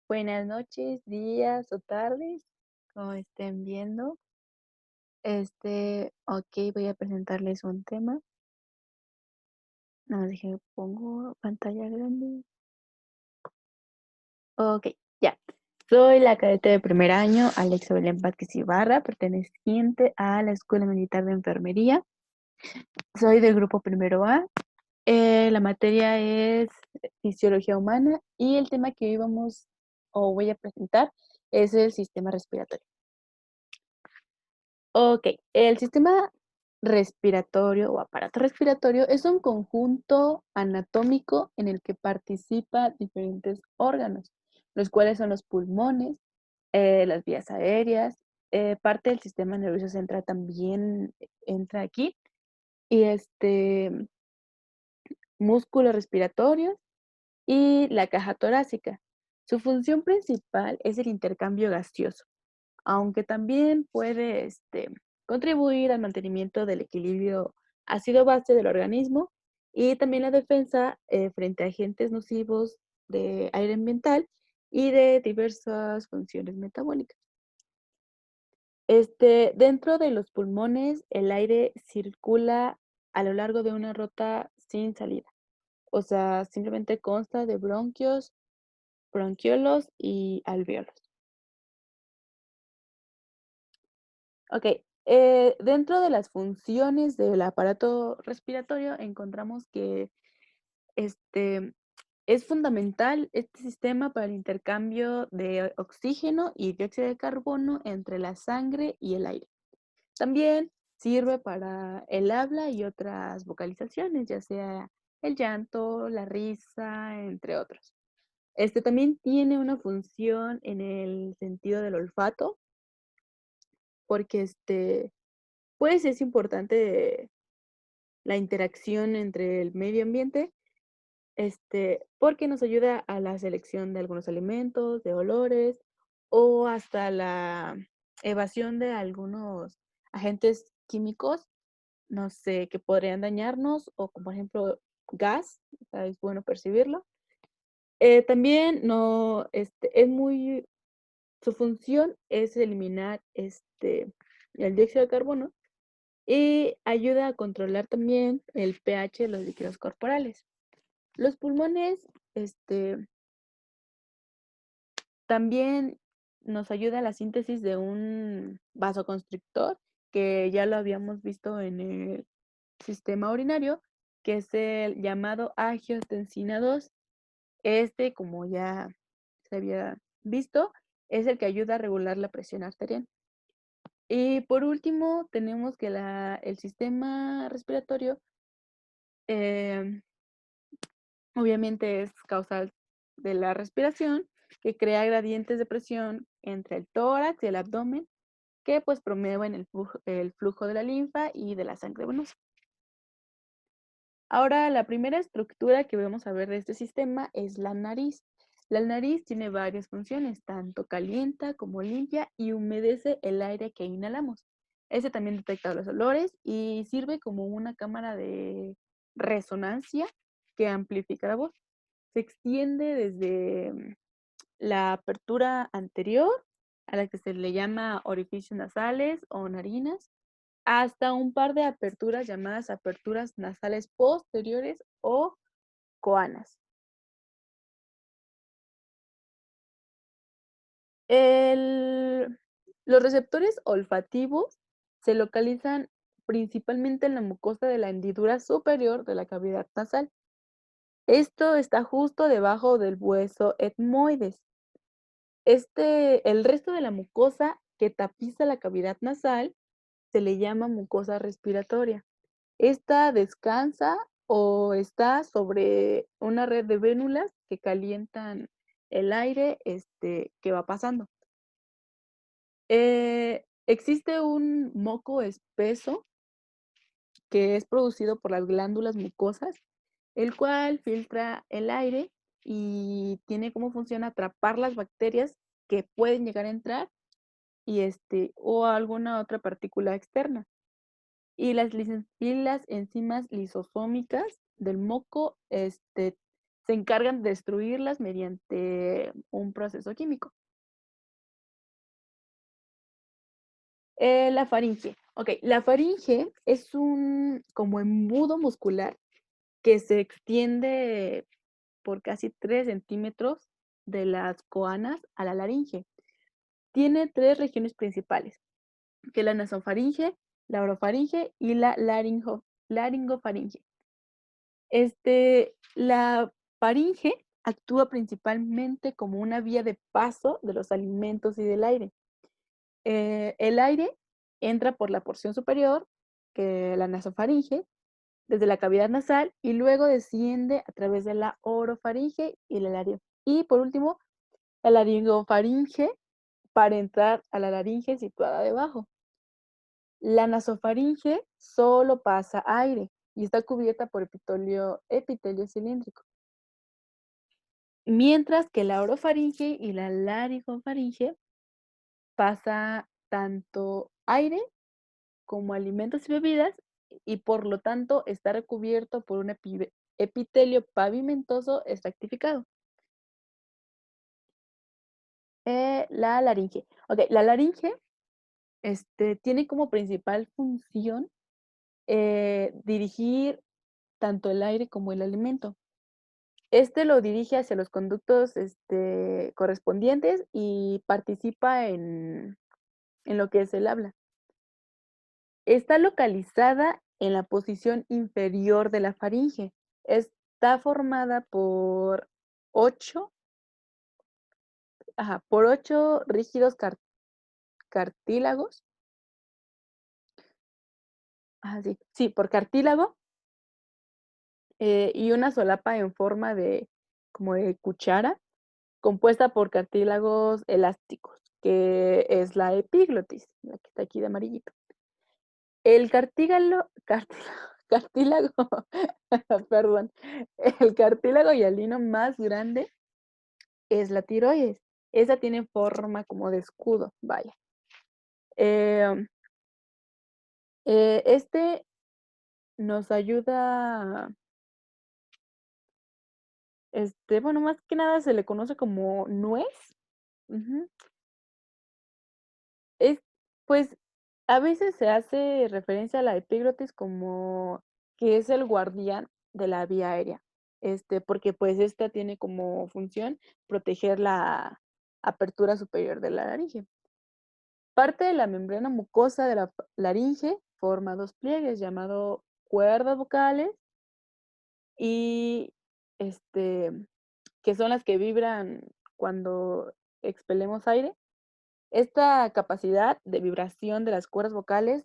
Buenas noches, días o tardes, como estén viendo. Ok, voy a presentarles un tema. No, dije, pongo pantalla grande. Ok, ya. Soy la cadete de primer año, Alexa Belén Vázquez Ibarra, perteneciente a la Escuela Militar de Enfermería. Soy del grupo primero A. La materia es fisiología humana y el tema que hoy vamos o voy a presentar es el sistema respiratorio. Ok, el sistema respiratorio o aparato respiratorio es un conjunto anatómico en el que participan diferentes órganos, los cuales son los pulmones, las vías aéreas, parte del sistema nervioso central también entra aquí, y músculos respiratorios y la caja torácica. Su función principal es el intercambio gaseoso, aunque también puede contribuir al mantenimiento del equilibrio ácido-base del organismo y también la defensa frente a agentes nocivos de aire ambiental y de diversas funciones metabólicas. Dentro de los pulmones, el aire circula a lo largo de una ruta sin salida. O sea, simplemente consta de bronquios, bronquiolos y alvéolos. Ok, dentro de las funciones del aparato respiratorio encontramos que este, es fundamental este sistema para el intercambio de oxígeno y dióxido de carbono entre la sangre y el aire. También sirve para el habla y otras vocalizaciones, ya sea el llanto, la risa, entre otros. También tiene una función en el sentido del olfato, porque pues es importante la interacción entre el medio ambiente, porque nos ayuda a la selección de algunos alimentos, de olores o hasta la evasión de algunos agentes químicos, no sé, que podrían dañarnos o como por ejemplo gas, o sea, es bueno percibirlo. También no, su función es eliminar el dióxido de carbono y ayuda a controlar también el pH de los líquidos corporales. Los pulmones, también nos ayuda a la síntesis de un vasoconstrictor, que ya lo habíamos visto en el sistema urinario, que es el llamado angiotensina 2. Como ya se había visto, es el que ayuda a regular la presión arterial. Y por último, tenemos que el sistema respiratorio em, obviamente es causal de la respiración, que crea gradientes de presión entre el tórax y el abdomen, que pues promueven el flujo de la linfa y de la sangre venosa. Ahora, la primera estructura que vamos a ver de este sistema es la nariz. La nariz tiene varias funciones, tanto calienta como limpia y humedece el aire que inhalamos. También detecta los olores y sirve como una cámara de resonancia que amplifica la voz. Se extiende desde la apertura anterior, a la que se le llama orificios nasales o narinas, hasta un par de aperturas llamadas aperturas nasales posteriores o coanas. El- los receptores olfativos se localizan principalmente en la mucosa de la hendidura superior de la cavidad nasal. Esto está justo debajo del hueso etmoides. El resto de la mucosa que tapiza la cavidad nasal se le llama mucosa respiratoria. Esta descansa o está sobre una red de vénulas que calientan el aire, que va pasando. Existe un moco espeso que es producido por las glándulas mucosas, el cual filtra el aire y tiene como función atrapar las bacterias que pueden llegar a entrar o alguna otra partícula externa. Y las enzimas lisosómicas del moco, se encargan de destruirlas mediante un proceso químico. La faringe. Okey, la faringe es un como embudo muscular que se extiende por casi 3 centímetros de las coanas a la laringe. Tiene 3 regiones principales, que es la nasofaringe, la orofaringe y la laringofaringe. La faringe actúa principalmente como una vía de paso de los alimentos y del aire. El aire entra por la porción superior, que la nasofaringe, desde la cavidad nasal y luego desciende a través de la orofaringe y la laringe. Y por último, la laringofaringe para entrar a la laringe situada debajo. La nasofaringe solo pasa aire y está cubierta por epitelio cilíndrico, mientras que la orofaringe y la laringofaringe pasa tanto aire como alimentos y bebidas y por lo tanto está recubierto por un epitelio pavimentoso estratificado. La laringe. Ok, la laringe tiene como principal función dirigir tanto el aire como el alimento. Lo dirige hacia los conductos correspondientes y participa en lo que es el habla. Está localizada en la posición inferior de la faringe. Está formada por 8, por 8 rígidos cartílagos. Sí, sí, por cartílago, y una solapa en forma de como de cuchara, compuesta por cartílagos elásticos, que es la epiglotis, la que está aquí de amarillito. El cartílago, perdón, el cartílago hialino más grande es la tiroides. Esa tiene forma como de escudo, vaya. Em, este nos ayuda, bueno, más que nada se le conoce como nuez. Ujú. Es, pues, a veces se hace referencia a la epiglotis como que es el guardián de la vía aérea, porque, pues, esta tiene como función proteger la apertura superior de la laringe. Parte de la membrana mucosa de la laringe forma 2 pliegues llamado cuerdas vocales y, este, que son las que vibran cuando expelemos aire. Esta capacidad de vibración de las cuerdas vocales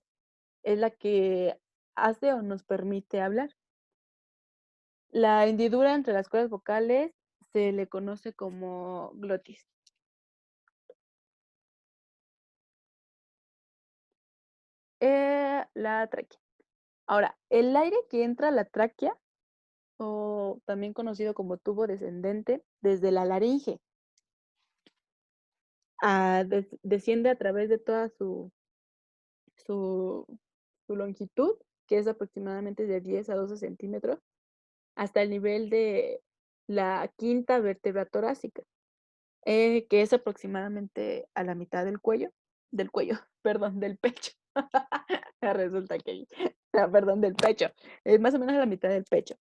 es la que hace o nos permite hablar. La hendidura entre las cuerdas vocales se le conoce como glotis. La tráquea. Ahora, el aire que entra a la tráquea, o también conocido como tubo descendente, desde la laringe, desciende a través de toda su, su longitud, que es aproximadamente de 10 a 12 centímetros, hasta el nivel de la quinta vértebra torácica, que es aproximadamente a la mitad del cuello, perdón, del pecho. Resulta que, perdón, del pecho, es más o menos a la mitad del pecho.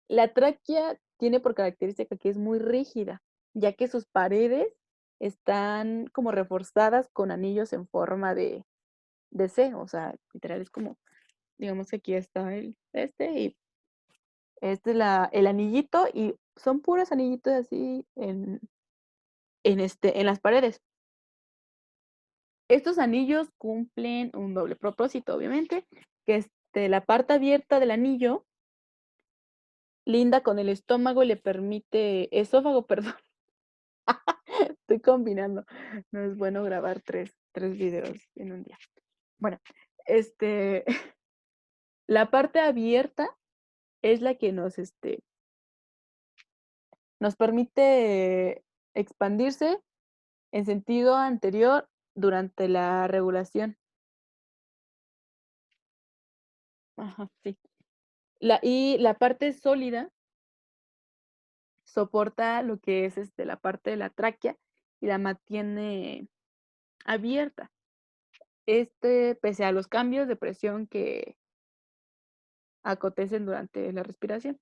La tráquea tiene por característica que es muy rígida, ya que sus paredes están como reforzadas con anillos en forma de C, o sea, literal es como, digamos que aquí está y este es el anillito y son puros anillitos así en las paredes. Estos anillos cumplen un doble propósito, obviamente, que la parte abierta del anillo linda con el estómago y le permite esófago, perdón, estoy combinando. No es bueno grabar tres videos en un día. Bueno, este, la parte abierta es la que nos permite expandirse en sentido anterior durante la regulación. Ajá, sí. Y la parte sólida soporta lo que es, la parte de la tráquea y la mantiene abierta. Pese a los cambios de presión que acontecen durante la respiración.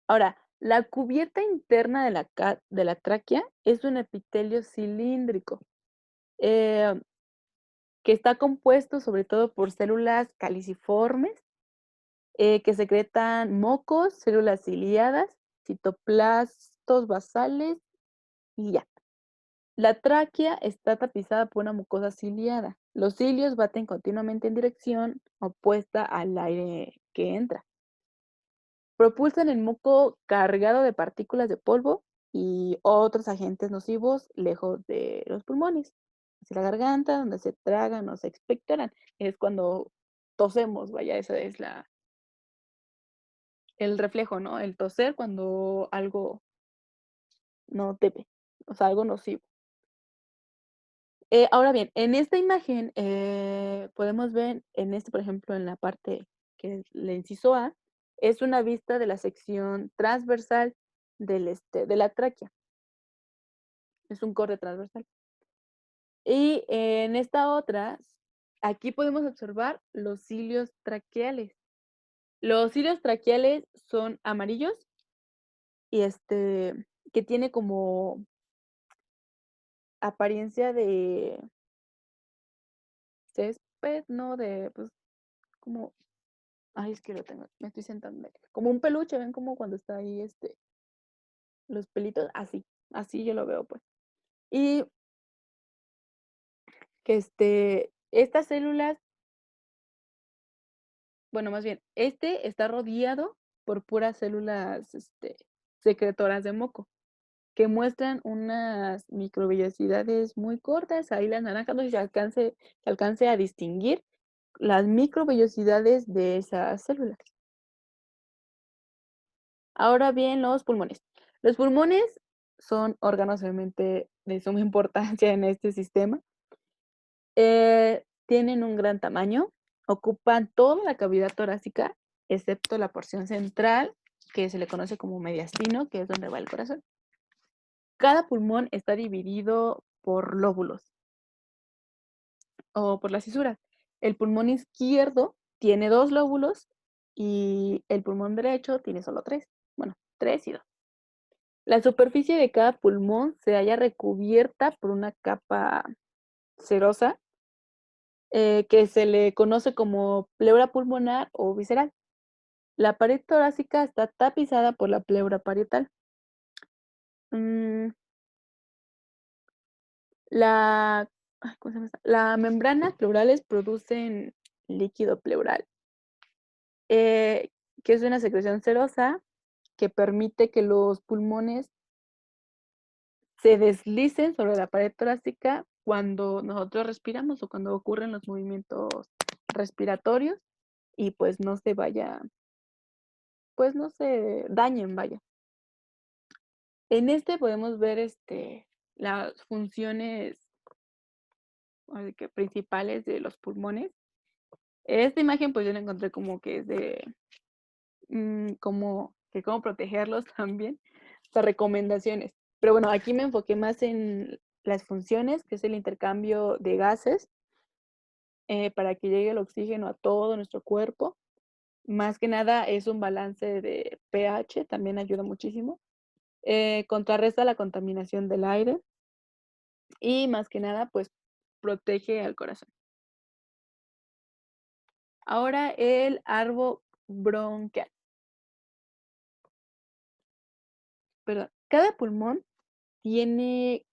Ahora, la cubierta interna de la tráquea es un epitelio cilíndrico, eh, que está compuesto sobre todo por células caliciformes, que secretan mocos, células ciliadas, citoplastos basales y ya. La tráquea está tapizada por una mucosa ciliada. Los cilios baten continuamente en dirección opuesta al aire que entra. Propulsan el moco cargado de partículas de polvo y otros agentes nocivos lejos de los pulmones. Hacia la garganta, donde se tragan o se expectoran. Es cuando tosemos, vaya, ese es el reflejo, ¿no? El toser cuando algo no debe, o sea, algo nocivo. Ahora bien, en esta imagen, podemos ver por ejemplo, en la parte que es el inciso A, es una vista de la sección transversal de la tráquea, es un corte transversal. Y en esta otra, aquí podemos observar los cilios traqueales. Los cilios traqueales son amarillos y, que tiene como apariencia de césped, ¿no? De, pues, como ay, es que lo tengo, me estoy sentando. Como un peluche, ¿ven? Como cuando está ahí, los pelitos, así, así yo lo veo, pues. Y que, estas células, bueno, más bien, está rodeado por puras células, secretoras de moco, que muestran unas microvellosidades muy cortas, ahí las naranjas, no sé si se alcance a distinguir las microvellosidades de esas células. Ahora bien, los pulmones. Los pulmones son órganos obviamente de suma importancia en este sistema. Tienen un gran tamaño, ocupan toda la cavidad torácica, excepto la porción central, que se le conoce como mediastino, que es donde va el corazón. Cada pulmón está dividido por lóbulos o por las fisuras. El pulmón izquierdo tiene 2 lóbulos y el pulmón derecho tiene solo 3. Bueno, 3 y 2. La superficie de cada pulmón se halla recubierta por una capa serosa, que se le conoce como pleura pulmonar o visceral. La pared torácica está tapizada por la pleura parietal. Mm, la, ¿cómo se llama esta? La membranas pleurales producen líquido pleural, eh, que es una secreción serosa que permite que los pulmones se deslicen sobre la pared torácica cuando nosotros respiramos o cuando ocurren los movimientos respiratorios y pues no se vaya, pues no se dañen, vaya. En podemos ver las funciones ahora sí que principales de los pulmones. Esta imagen pues yo la encontré como que es de cómo protegerlos también, o sea, recomendaciones. Pero bueno, aquí me enfoqué más en las funciones, que es el intercambio de gases, para que llegue el oxígeno a todo nuestro cuerpo. Más que nada es un balance de pH, también ayuda muchísimo. Contrarresta la contaminación del aire y más que nada, pues protege al corazón. Ahora el árbol bronquial. Perdón, cada pulmón tiene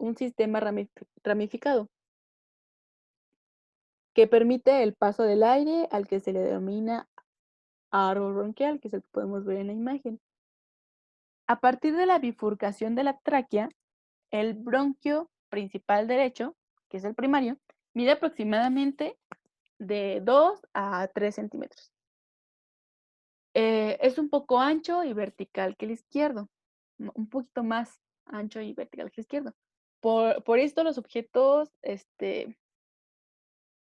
un sistema ramificado que permite el paso del aire al que se le denomina árbol bronquial, que es el que podemos ver en la imagen. A partir de la bifurcación de la tráquea, el bronquio principal derecho, que es el primario, mide aproximadamente de 2 a 3 centímetros. Es un poco ancho y vertical que el izquierdo, un poquito más ancho y vertical que el izquierdo. Por esto los objetos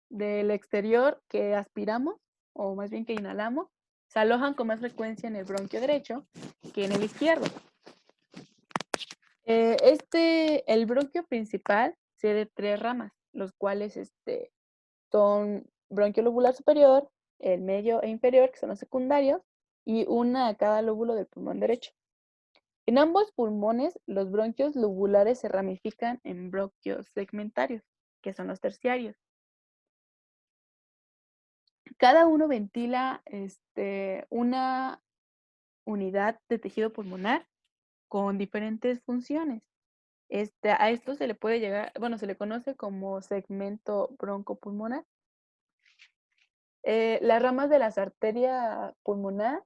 del exterior que aspiramos, o más bien que inhalamos, se alojan con más frecuencia en el bronquio derecho que en el izquierdo. El bronquio principal tiene de 3 ramas, los cuales, son bronquio lobular superior, el medio e inferior, que son los secundarios, y una a cada lóbulo del pulmón derecho. En ambos pulmones, los bronquios lobulares se ramifican en bronquios segmentarios, que son los terciarios. Cada uno ventila, una unidad de tejido pulmonar con diferentes funciones. A esto se le puede llegar, bueno, se le conoce como segmento broncopulmonar. Las ramas de las arterias pulmonar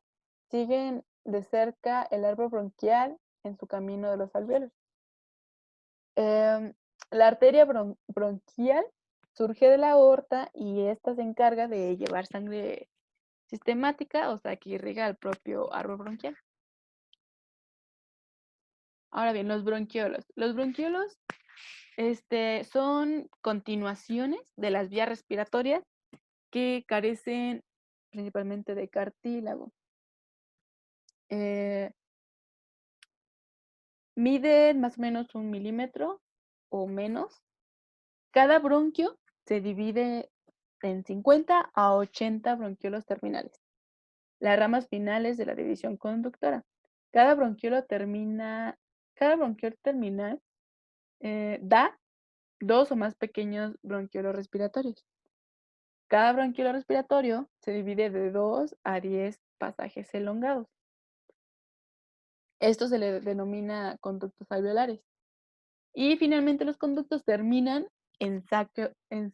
siguen de cerca el árbol bronquial en su camino de los alvéolos. Em, la arteria bronquial surge de la aorta y esta se encarga de llevar sangre sistemática, o sea, que irriga el propio árbol bronquial. Ahora bien, los bronquiolos. Los bronquiolos, son continuaciones de las vías respiratorias que carecen principalmente de cartílago. Eh, Miden más o menos 1 milímetro o menos. Cada bronquio se divide en 50 a 80 bronquiolos terminales, las ramas finales de la división conductora. Cada bronquiolo termina, cada bronquiol terminal da 2 o más pequeños bronquiolos respiratorios. Cada bronquiolo respiratorio se divide de 2 a 10 pasajes elongados. Esto se le denomina conductos alveolares. Y finalmente los conductos terminan en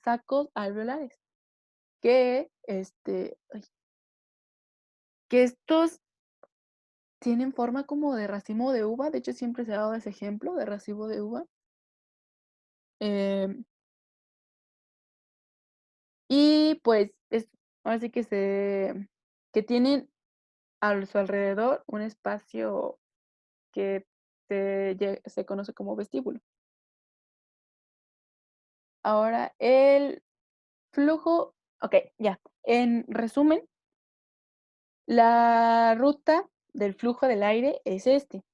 sacos alveolares, que, que estos tienen forma como de racimo de uva. De hecho, siempre se ha dado ese ejemplo de racimo de uva. Em, y pues ahora sí que tienen a su alrededor un espacio que se conoce como vestíbulo. Ahora, el flujo, ok, ya. En resumen, la ruta del flujo del aire es este.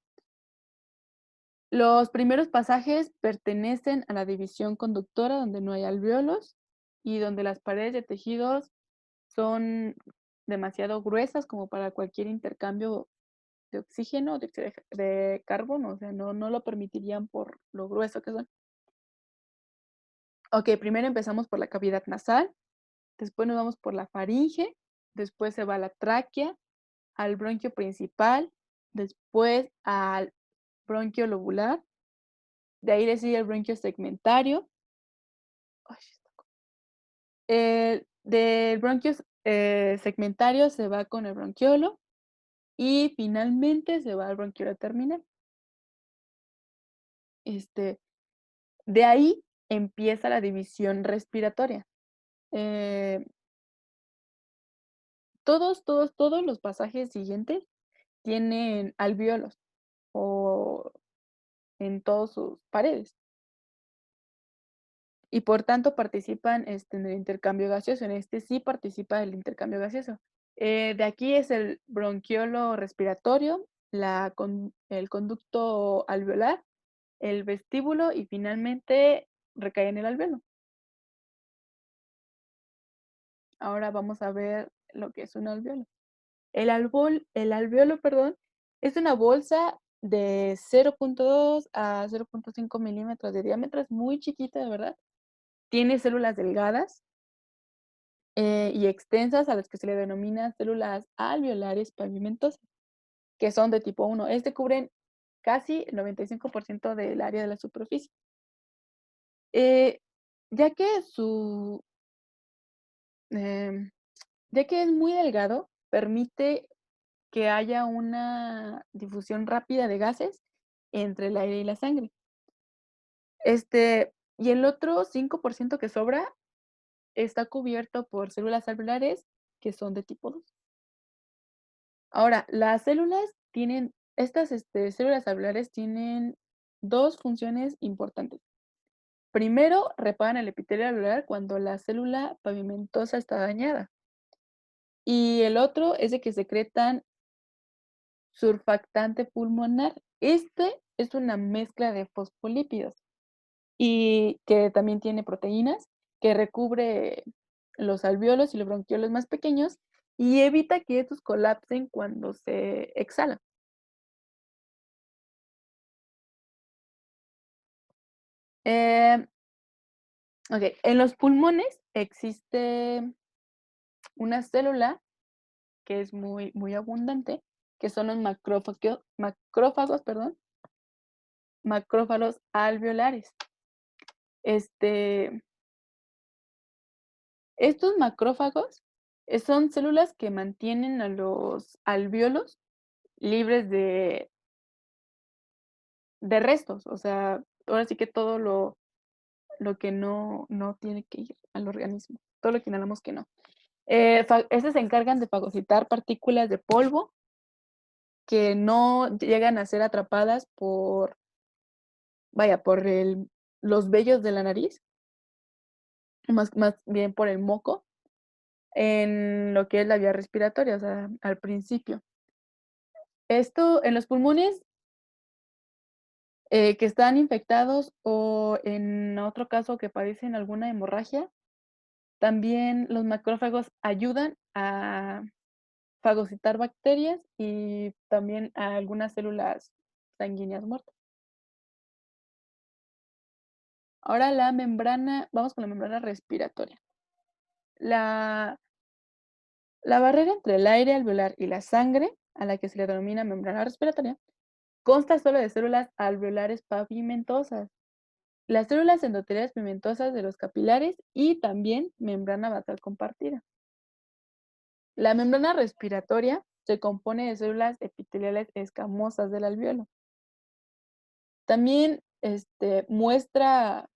Los primeros pasajes pertenecen a la división conductora, donde no hay alvéolos y donde las paredes de tejidos son demasiado gruesas como para cualquier intercambio de oxígeno o de carbono, o sea, no lo permitirían por lo grueso que son. Ok, primero empezamos por la cavidad nasal, después nos vamos por la faringe, después se va a la tráquea, al bronquio principal, después al bronquio lobular, de ahí le sigue el bronquio segmentario. Ay, del bronquio segmentario se va con el bronquiolo y finalmente se va al bronquiolo terminal. Este, de ahí empieza la división respiratoria. Eh, todos los pasajes siguientes tienen alvéolos o en todas sus paredes. Y por tanto participan, en el intercambio gaseoso. En este sí participa el intercambio gaseoso. De aquí es el bronquiolo respiratorio, el conducto alveolar, el vestíbulo y finalmente recae en el alvéolo. Ahora vamos a ver lo que es un alvéolo. El alvéolo, perdón, es una bolsa de 0.2 a 0.5 milímetros de diámetro, es muy chiquita, de verdad. Tiene células delgadas y extensas a las que se le denomina células alveolares pavimentosas, que son de tipo 1. Cubren casi el 95% del área de la superficie. Eh, ya que su, em, ya que es muy delgado, permite que haya una difusión rápida de gases entre el aire y la sangre. Y el otro 5% que sobra está cubierto por células alveolares que son de tipo 2. Ahora, estas células alveolares tienen 2 funciones importantes. Primero, reparan el epitelio alveolar cuando la célula pavimentosa está dañada. y el otro es de que secretan surfactante pulmonar. Este es una mezcla de fosfolípidos y que también tiene proteínas, que recubre los alvéolos y los bronquiolos más pequeños y evita que estos colapsen cuando se exhalan. Em, okey, en los pulmones existe una célula que es muy abundante, que son los macrófagos, perdón, macrófagos alveolares. Este, estos macrófagos, son células que mantienen a los alvéolos libres de restos, o sea, ahora sí que todo lo que no tiene que ir al organismo, todo lo que inhalamos que no. Estos se encargan de fagocitar partículas de polvo que no llegan a ser atrapadas por, vaya, por los vellos de la nariz, más bien por el moco, en lo que es la vía respiratoria, o sea, al principio. Esto en los pulmones, que están infectados o en otro caso que padecen alguna hemorragia, también los macrófagos ayudan a fagocitar bacterias y también a algunas células sanguíneas muertas. Ahora vamos con la membrana respiratoria. La la barrera entre el aire alveolar y la sangre, a la que se le denomina membrana respiratoria, consta solo de células alveolares pavimentosas, las células endoteliales pimentosas de los capilares y también membrana basal compartida. La membrana respiratoria se compone de células epiteliales escamosas del alveolo. También, muestra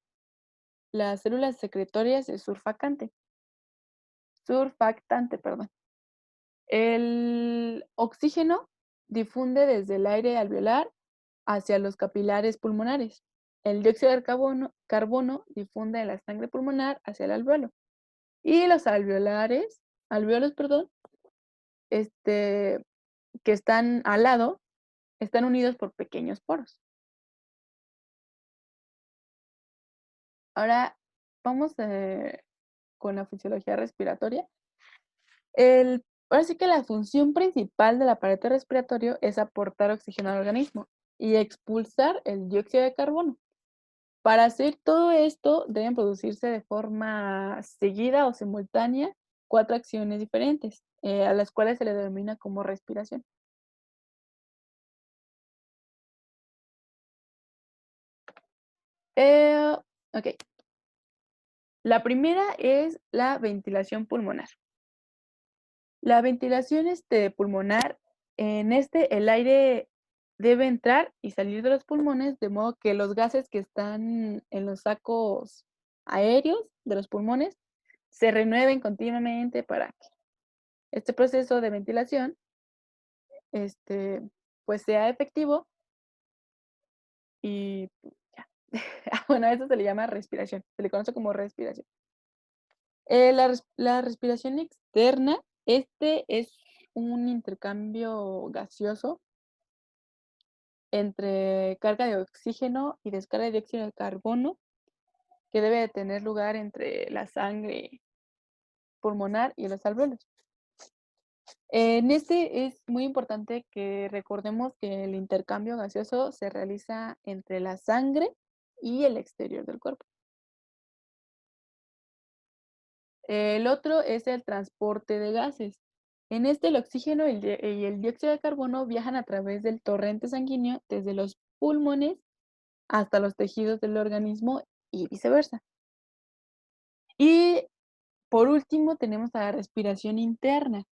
las células secretorias de surfactante, perdón. El oxígeno difunde desde el aire alveolar hacia los capilares pulmonares. El dióxido de carbono difunde en la sangre pulmonar hacia el alveolo. Y los alveolos, perdón, este, que están al lado, están unidos por pequeños poros. Ahora vamos, con la fisiología respiratoria. Ahora sí que la función principal del aparato respiratorio es aportar oxígeno al organismo y expulsar el dióxido de carbono. Para hacer todo esto, deben producirse de forma seguida o simultánea 4 acciones diferentes, a las cuales se le denomina como respiración. Eh, okey, la primera es la ventilación pulmonar. La ventilación, pulmonar, el aire debe entrar y salir de los pulmones, de modo que los gases que están en los sacos aéreos de los pulmones se renueven continuamente para que este proceso de ventilación, este, pues, sea efectivo y ya. Bueno, a eso se le llama respiración, se le conoce como respiración. La respiración externa, es un intercambio gaseoso entre carga de oxígeno y descarga de dióxido de carbono, que debe de tener lugar entre la sangre pulmonar y los alvéolos. En este es muy importante que recordemos que el intercambio gaseoso se realiza entre la sangre y el exterior del cuerpo. El otro es el transporte de gases. En este, el oxígeno y el dióxido de carbono viajan a través del torrente sanguíneo desde los pulmones hasta los tejidos del organismo y viceversa. Y por último, tenemos a la respiración interna.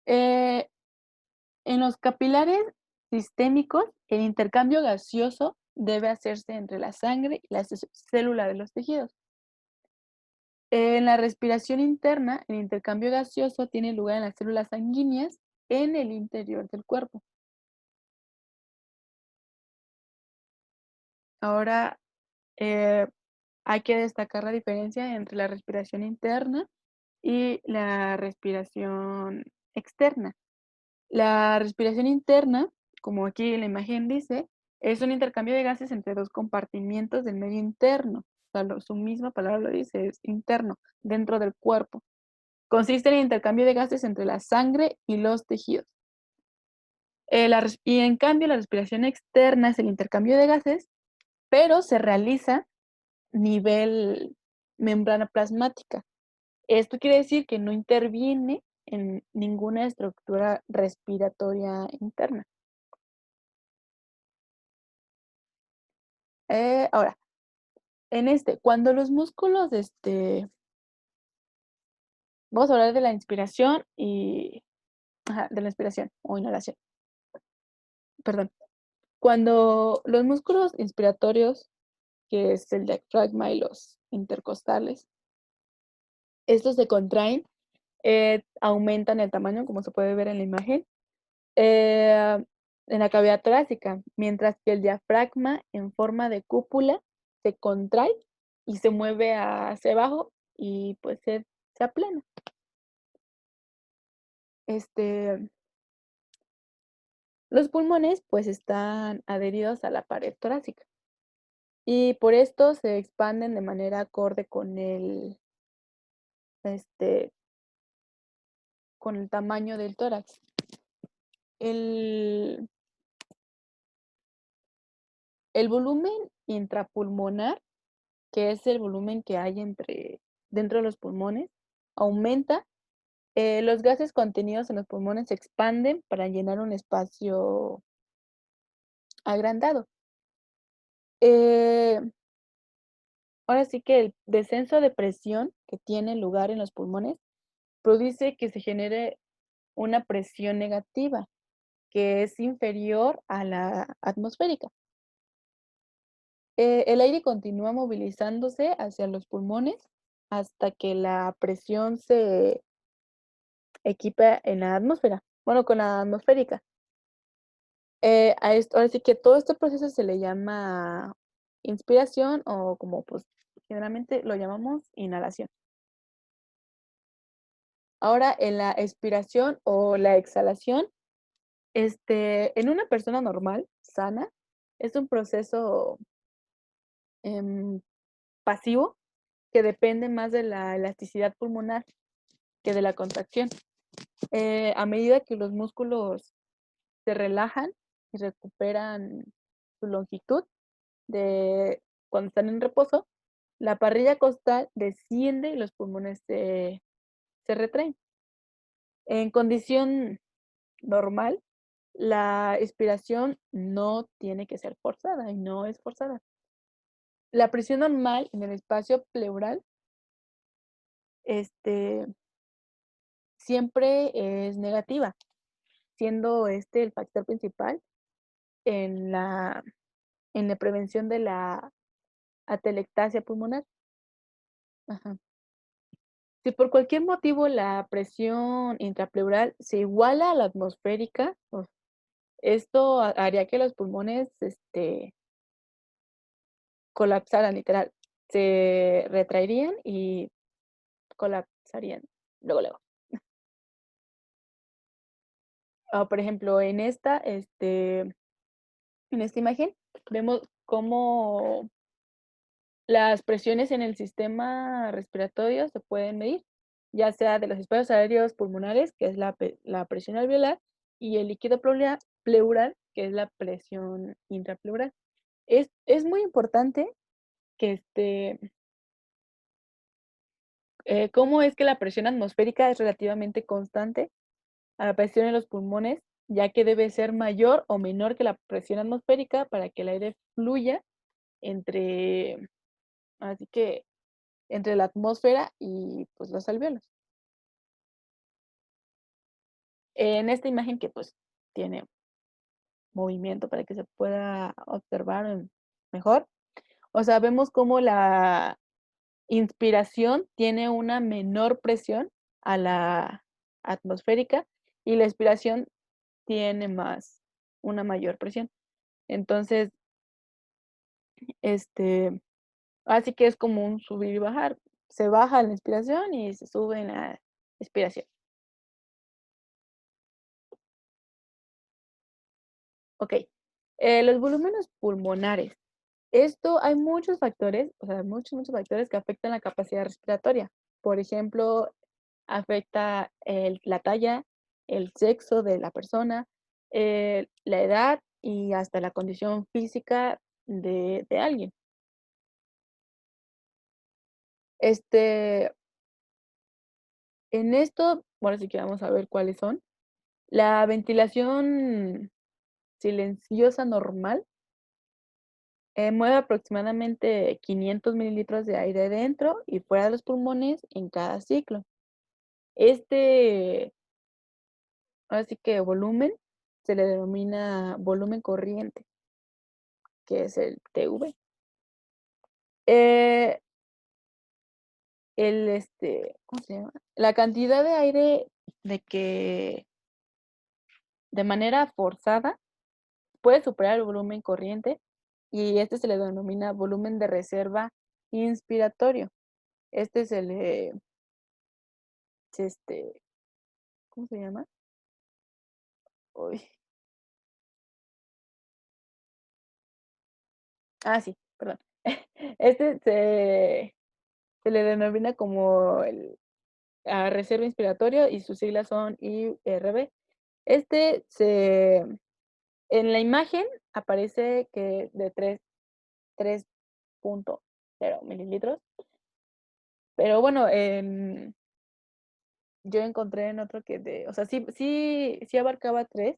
Eh, en los capilares sistémicos, el intercambio gaseoso debe hacerse entre la sangre y las células de los tejidos. En la respiración interna, el intercambio gaseoso tiene lugar en las células sanguíneas en el interior del cuerpo. Ahora, eh, hay que destacar la diferencia entre la respiración interna y la respiración externa. La respiración interna, como aquí en la imagen dice, es un intercambio de gases entre 2 compartimientos del medio interno. O sea, su misma palabra lo dice, es interno, dentro del cuerpo. Consiste en el intercambio de gases entre la sangre y los tejidos. Y en cambio, la respiración externa es el intercambio de gases, pero se realiza nivel membrana plasmática. Esto quiere decir que no interviene en ninguna estructura respiratoria interna. Ahora, cuando los músculos, vamos a hablar de la inspiración y, ajá, de la inspiración o inhalación, perdón. Cuando los músculos inspiratorios, que es el diafragma y los intercostales, estos se contraen, aumentan el tamaño, como se puede ver en la imagen, eh, en la cavidad torácica, mientras que el diafragma en forma de cúpula se contrae y se mueve hacia abajo y pues se aplana. Este, los pulmones pues están adheridos a la pared torácica y por esto se expanden de manera acorde este, con el tamaño del tórax. El, el volumen intrapulmonar, que es el volumen que hay dentro de los pulmones, aumenta. Los gases contenidos en los pulmones se expanden para llenar un espacio agrandado. Eh, Ahora sí que el descenso de presión que tiene lugar en los pulmones produce que se genere una presión negativa, que es inferior a la atmosférica. El aire continúa movilizándose hacia los pulmones hasta que la presión se equipa en la atmósfera, bueno, con la atmosférica. A esto, ahora sí que todo este proceso se le llama inspiración o como pues generalmente lo llamamos inhalación. Ahora en la expiración o la exhalación, en una persona normal, sana, es un proceso em, pasivo que depende más de la elasticidad pulmonar que de la contracción. A medida que los músculos se relajan y recuperan su longitud de cuando están en reposo, la parrilla costal desciende y los pulmones se retraen. En condición normal, la expiración no tiene que ser forzada y no es forzada. La presión normal en el espacio pleural, este, siempre es negativa, siendo este el factor principal en la prevención de la atelectasia pulmonar. Ajá. Si por cualquier motivo la presión intrapleural se iguala a la atmosférica, esto haría que los pulmones, colapsaran, literal. Se retraerían y colapsarían luego, luego. Por ejemplo, en esta imagen vemos cómo las presiones en el sistema respiratorio se pueden medir, ya sea de los espacios aéreos pulmonares, que es la presión alveolar, y el líquido pleural, que es la presión intrapleural. Es muy importante que cómo es que la presión atmosférica es relativamente constante a la presión en los pulmones, ya que debe ser mayor o menor que la presión atmosférica para que el aire fluya entre, así que entre la atmósfera y pues los alvéolos. En esta imagen que pues tiene movimiento para que se pueda observar mejor, o sea, vemos cómo la inspiración tiene una menor presión a la atmosférica y la expiración tiene una mayor presión. Entonces, este, así que es como un subir y bajar. se baja en la inspiración y se sube en la expiración. Okey, los volúmenes pulmonares. Esto hay muchos factores, o sea, muchos factores que afectan la capacidad respiratoria. Por ejemplo, afecta la talla, el sexo de la persona, la edad y hasta la condición física de alguien. Este, en esto, ahora sí que vamos a ver cuáles son. La ventilación silenciosa normal, mueve aproximadamente 500 mililitros de aire dentro y fuera de los pulmones en cada ciclo. Este, ahora sí que volumen se le denomina volumen corriente, que es el TV. Eh, ¿Cómo se llama? La cantidad de aire de que de manera forzada puede superar el volumen corriente y este se le denomina volumen de reserva inspiratorio. Este se le, ¿cómo se llama? Uy, sí, perdón. Este se le denomina como reserva inspiratorio y sus siglas son IRB. Este se en la imagen aparece que de 3.0 mililitros, pero bueno, yo encontré en otro que o sea, sí abarcaba 3,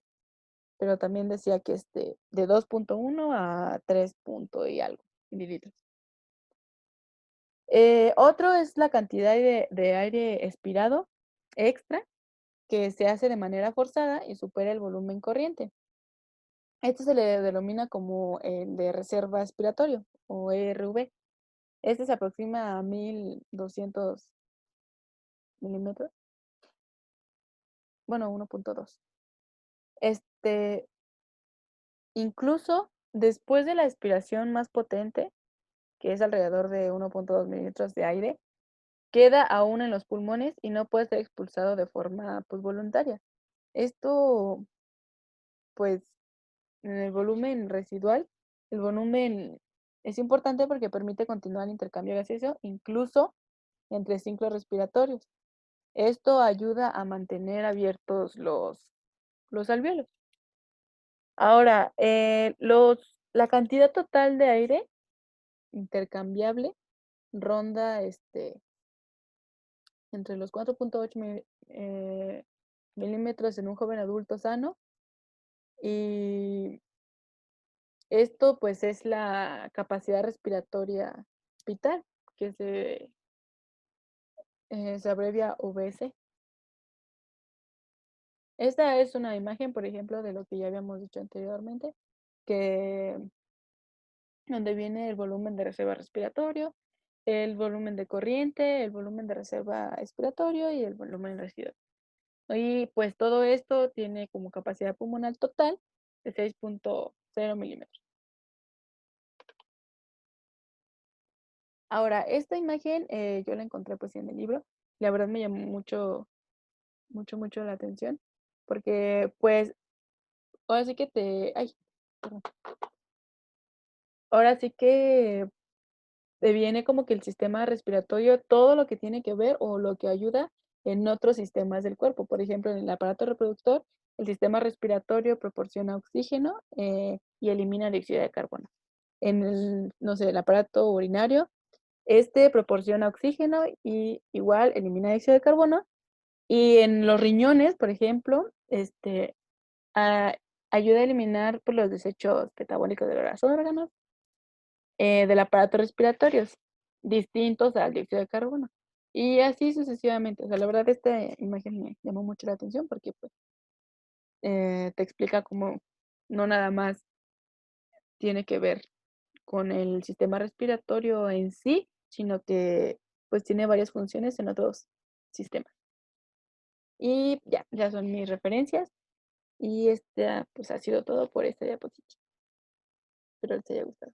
pero también decía que, de 2.1 a 3 punto y algo mililitros. Otro es la cantidad de aire expirado extra que se hace de manera forzada y supera el volumen corriente. Este se le denomina como el de reserva expiratorio o ERV. Este se aproxima a 1200 milímetros, bueno, 1.2. Este, incluso después de la expiración más potente, que es alrededor de 1.2 mililitros de aire, queda aún en los pulmones y no puede ser expulsado de forma, pues, voluntaria. Esto, pues, en el volumen residual, el volumen es importante porque permite continuar el intercambio gaseoso, incluso entre ciclos respiratorios. Esto ayuda a mantener abiertos los alvéolos. Ahora, la cantidad total de aire intercambiable ronda entre los 4.8 milímetros en un joven adulto sano y esto, pues, es la capacidad respiratoria vital, que se abrevia VS. Esta es una imagen, por ejemplo, de lo que ya habíamos dicho anteriormente, que donde viene el volumen de reserva respiratorio, el volumen de corriente, el volumen de reserva expiratorio y el volumen residual. Y, pues, todo esto tiene como capacidad pulmonar total de 6.0 milímetros. Ahora, esta imagen, yo la encontré, pues, en el libro. La verdad me llamó mucho la atención, porque, pues, ahora sí que perdón. Ahora sí que te viene como que el sistema respiratorio, todo lo que tiene que ver o lo que ayuda en otros sistemas del cuerpo. Por ejemplo, en el aparato reproductor, el sistema respiratorio proporciona oxígeno, y elimina dióxido de carbono. En el, no sé, el aparato urinario, este proporciona oxígeno y igual elimina dióxido de carbono. Y en los riñones, por ejemplo, ah, ayuda a eliminar, pues, los desechos metabólicos de los órganos, del aparato respiratorios, distintos al dióxido de carbono. Y así sucesivamente. O sea, la verdad, esta imagen me llamó mucho la atención porque, pues, te explica cómo no nada más tiene que ver con el sistema respiratorio en sí, sino que, pues, tiene varias funciones en otros sistemas. Y ya son mis referencias. Y, pues, ha sido todo por esta diapositiva. Espero les haya gustado.